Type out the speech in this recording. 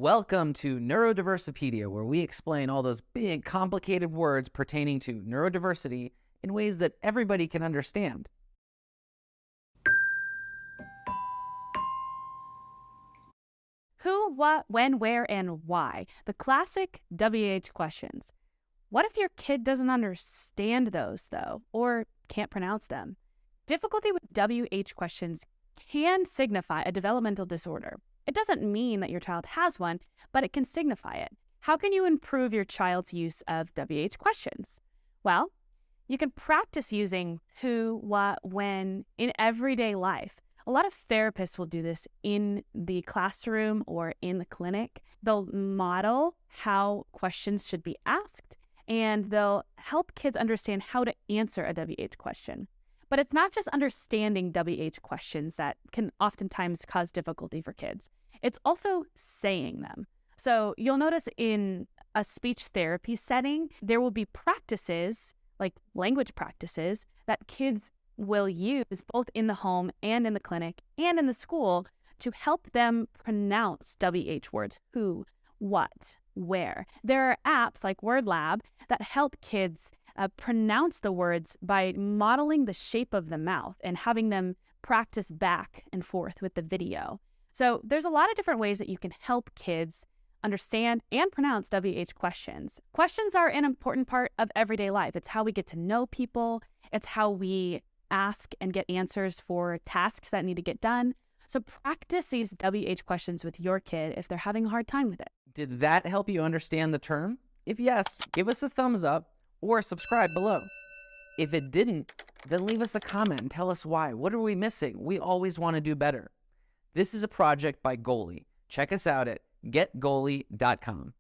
Welcome to Neurodiversipedia, where we explain all those big, complicated words pertaining to neurodiversity in ways that everybody can understand. Who, what, when, where, and why. The classic WH questions. What if your kid doesn't understand those, though, or can't pronounce them? Difficulty with WH questions can signify a developmental disorder. It doesn't mean that your child has one, but it can signify it. How can you improve your child's use of WH questions? Well, you can practice using who, what, when in everyday life. A lot of therapists will do this in the classroom or in the clinic. They'll model how questions should be asked, and they'll help kids understand how to answer a WH question. But it's not just understanding WH questions that can oftentimes cause difficulty for kids. It's also saying them. So you'll notice in a speech therapy setting, there will be practices, like language practices, that kids will use both in the home and in the clinic and in the school to help them pronounce WH words, who, what, where. There are apps like Word Lab that help kids pronounce the words by modeling the shape of the mouth and having them practice back and forth with the video. So there's a lot of different ways that you can help kids understand and pronounce WH questions. Questions are an important part of everyday life. It's how we get to know people. It's how we ask and get answers for tasks that need to get done. So practice these WH questions with your kid if they're having a hard time with it. Did that help you understand the term? If yes, give us a thumbs up or subscribe below. If it didn't, then leave us a comment and tell us why. What are we missing? We always want to do better. This is a project by Goalie. Check us out at getgoalie.com.